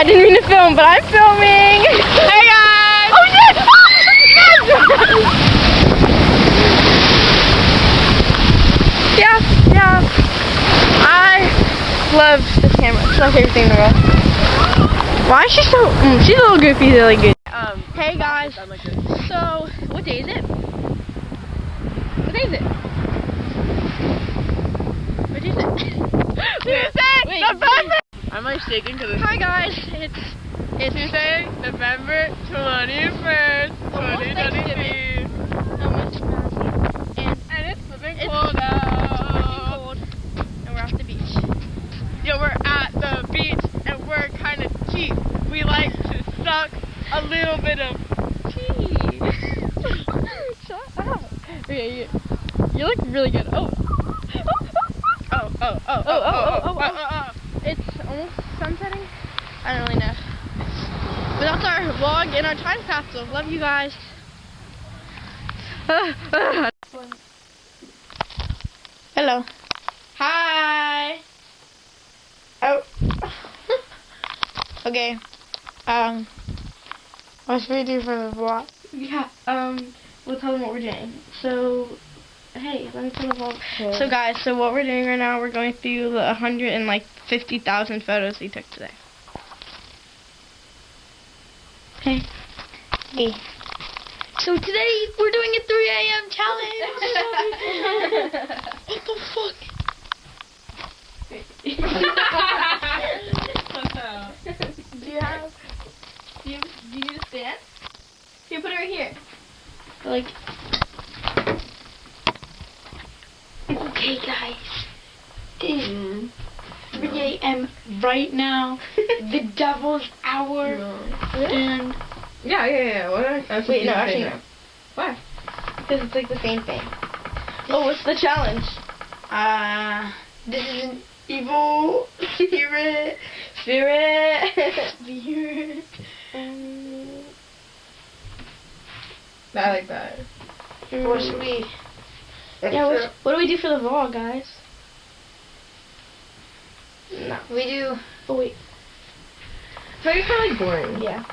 I didn't mean to film, but I'm filming. Hey guys! Oh shit! Yeah. I love this camera. It's my favorite thing in the world. Why is she so? She's a little goofy, really good. Hey guys. So, what day is it? What day is it? What is it? Tuesday, November. Am I shaking? Hi guys, it's Tuesday, November 21st, 2023. almost and And it's flipping It's cold out. cold, and we're off the beach. Yo, we're at the beach and we're kind of cheap. We like to suck a little bit of tea. Shut up. Okay, you look really good. Oh. It's almost sunsetting. I don't really know. But that's our vlog and our time capsule. Love you guys. Hello. Hi. Oh. Okay. What should we do for the vlog? Yeah. We'll tell them what we're doing. So, hey, let me tell the vlog. Okay. So guys, so what we're doing right now, we're going through the 150,000 photos we took today. Okay. Hey. So today we're doing a 3 a.m. challenge. What the fuck? Do you need a stand? Here, put it right here. Like. Okay, guys. It's 3 a.m. right now. The devil's hour. And Yeah. What? wait, no, actually no. Why? Because it's like the same thing. Oh, what's the challenge? This is an evil spirit. I like that. What should we? Yeah, what do we do for the vlog, guys? No, we do. Oh wait. So it's kind of like boring. Yeah.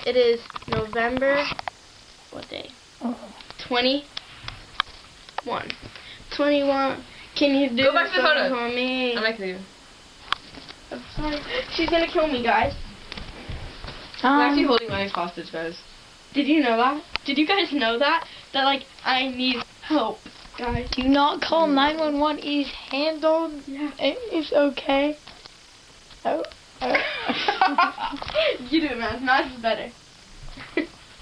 It is November. What day? 21. 21. Can you do Go back to the something photos. for me? I'm actually. I'm sorry. She's gonna kill me, guys. I'm actually holding my hostage, guys. Did you know that? Did you guys know that? That like I need help, guys. Do not call 911. It is handled. Yeah. It is okay. Oh. You do it, man. Mine is better.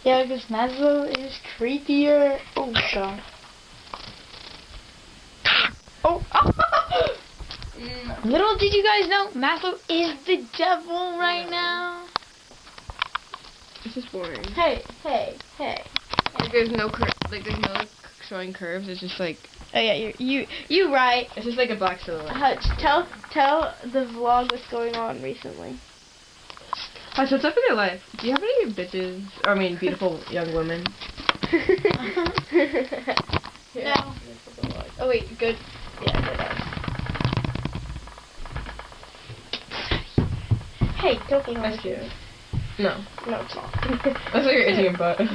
Yeah, because Maslow is creepier. Oh god. Oh. Little did you guys know, Maslow is the devil right now. It's just boring. Hey. Like there's no showing curves. It's just like Oh yeah, you right. it's just like a black silhouette. Hutch, tell the vlog what's going on recently. Hi, so what's up in your life? Do you have any bitches? Or I mean, beautiful young women. No. Oh wait, good. Yeah, good. Hey, don't be That's cute. No. No, it's not. That's like you're itching your butt. No.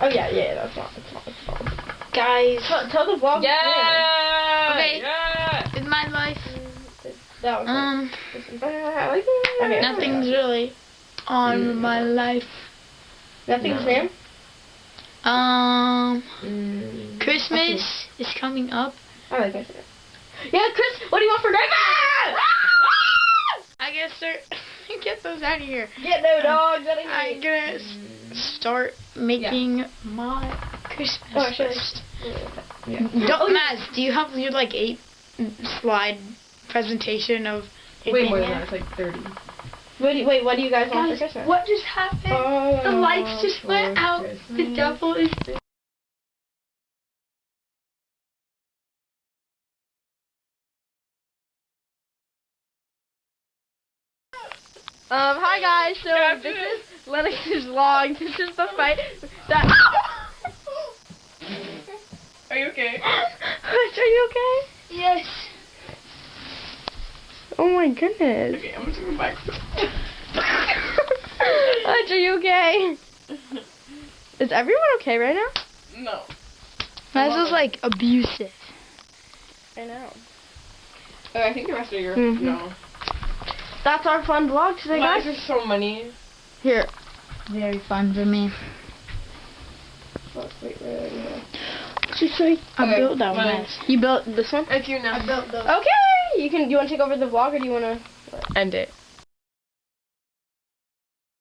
Oh yeah, that's not. It's not. Guys, Tell the vlog. Yeah! Okay. Yeah! in my life, That was I like it. Okay. nothing's really on my life. Nothing's No. new. Christmas is coming up. I like it. Yeah, Chris, what do you want for Christmas? I guess get those out of here. Get no dogs out of here. I'm gonna start making my Christmas Oh, sure. list. Yeah. Don't, Maz, do you have your like 8-slide presentation of Way more than everything that. It's like 30. What do you guys want for Guys, Christmas? what just happened? Oh, The lights just went for out. Christmas. The devil is. Hi guys, so this is Lennox's vlog. This is the fight that goodness. Okay, I'm gonna go back. Hutch, are you okay? Is everyone okay right now? No. This is like abusive. I know. Oh, I think the rest of your no. That's our fun vlog today, Why guys. is there so many? Here. Very fun for me. Oh, wait, right. I Okay, built that fine. one. You built this one? It's you now. I built those. Okay. You want to take over the vlog or do you want to? End it.